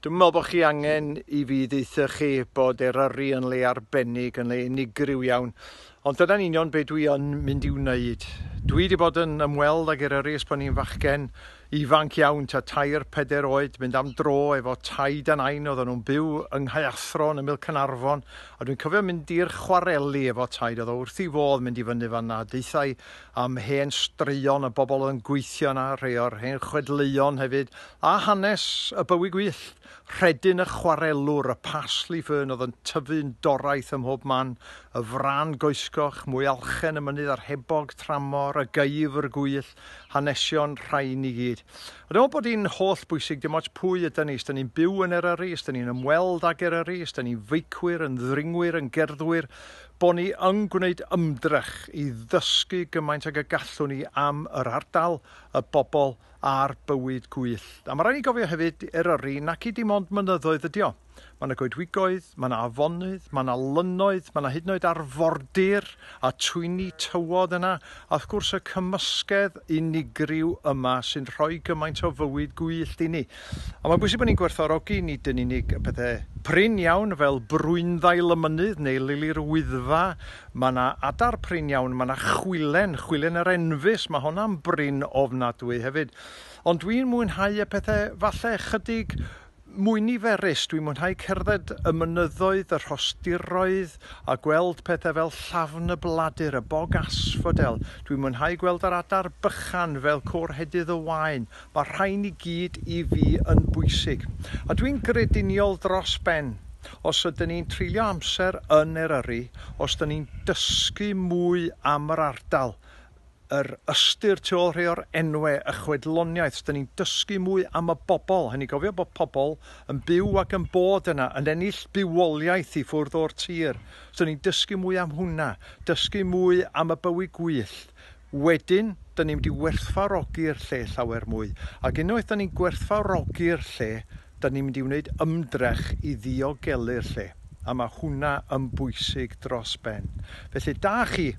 Dwi'n meddwl bod chi angen I fi ddeitha chi bod Eryri yn le arbennig, yn le unigryw iawn. Ond dyna'n union beth dwi yn mynd I wneud. Dwi wedi bod yn ymweld ag Eryri ers bod ni'n fachgen ifanc iawn, ta 3-4 oed, mynd am dro efo taid a nain, oedden nhw'n byw yng Nghaeathro yn ymyl Caernarfon, a dwi'n cofio mynd i'r chwareli efo taid, oedd o wrth I fodd mynd I fyny fan'na, deithau am hen straeon y bobl yn gweithio yna, rhai o'r hen chwedleuon hefyd, a hanes y bywyd gwyllt, rhedyn y chwarelwr, y pasli ffyn oedd yn tyfu'n doraeth ym mhob man, y fran goesgoch, mwy alchen y mynydd a'r hebog tramor, y geifr gwyllt, hanesion rhain I gyd. A dwi'n meddwl bod hi'n holl bwysig dim ots pwy ydyn ni, ysdyn ni'n byw yn Eryri, ysdyn ni'n ymweld ag Eryri, ysdyn ni'n feicwyr, yn ddringwyr, yn gerddwyr, bod ni yn gwneud ymdrech I ddysgu gymaint ag y gallwn ni am yr ardal, y bobl a'r bywyd gwyllt. A mae rhaid ni gofio hefyd Eryri nac I dim ond mynyddoedd ydi o. Mae yna goedwigoedd, mae yna afonydd, mae yna lynnoedd, mae yna hyd yn oed arfordir a twyni tywod yna, a wrth gwrs y cymysgedd unigryw yma sy'n rhoi gymaint o fywyd gwyllt I ni. A mae'n bwysig bod ni'n gwerthfawrogi nid yn unig pethau prin iawn fel brwynddail y mynydd neu lili'r Wyddfa. Mae yna adar prin iawn, mae yna chwilen yr Enfys, mae hwnna'n brin ofnadwy hefyd. Ond dwi'n mwynhau y pethau falle chydig mwy niferus. Dwi'n mwynhau cerdded y mynyddoedd, y rhostiroedd a gweld pethau fel llafn y bladur, y bog asfodel. Dwi'n mwynhau gweld yr adar bychan fel Côr-Hedydd y Waun. Mae rhain I gyd I fi yn bwysig. A dwi'n grediniol dros ben. Os ydyn ni'n treulio amser yn Eryri, os ydyn ni'n dysgu mwy am yr ardal, yr ystyr tu ôl rhai o'r enwau, y chwedloniaeth, ydyn ni'n dysgu mwy am y bobl. Hynny gofio bod pobl yn byw ac yn bod yna, yn ennill bywoliaeth I ffwrdd o'r tir. Ydyn ni'n dysgu mwy am hwnna, dysgu mwy am y bywyd gwyllt. Wedyn, dyn ni'n mynd I werthfawrogi'r lle llawer mwy. Ac unwaith dyn ni'n gwerthfawrogi'r lle, dyn ni'n mynd I wneud ymdrech I ddiogelu'r lle. A mae hwnna yn bwysig dros ben. Felly da chi,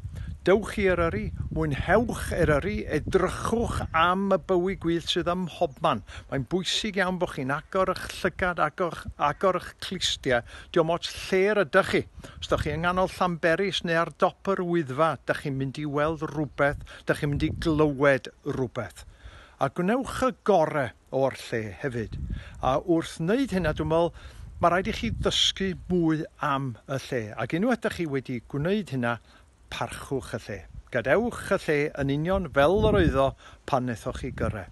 dewch I Eryri, mwynhewch Eryri, edrychwch am y bywyd gwyllt sydd ym mhobman. Mae'n bwysig iawn bod chi'n agor eich llygad, agor eich clistiau. Diolch ots lle ydych chi. Os ydych chi yng nghanol Llanberis neu ar dop yr Wyddfa, ydych chi'n mynd I weld rhywbeth, ydych chi'n mynd I glywed rhywbeth. A gwnewch y gorau o'r lle hefyd. A wrth wneud hynna, dwi'n meddwl, mae rhaid I chi ddysgu mwy am y lle. Ac unwaith ydych chi wedi gwneud hynna, parchwch y lle. Gadewch y lle yn union fel yr oedd o pan wnaethoch chi gyrraedd.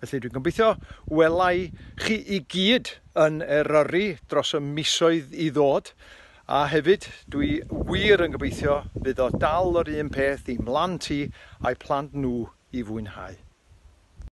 Felly dwi'n gobeithio welai chi I gyd yn Eryri dros y misoedd I ddod. A hefyd dwi wir yn gobeithio bydd o dal yr un peth I mhlant I a'i plant nhw I fwynhau.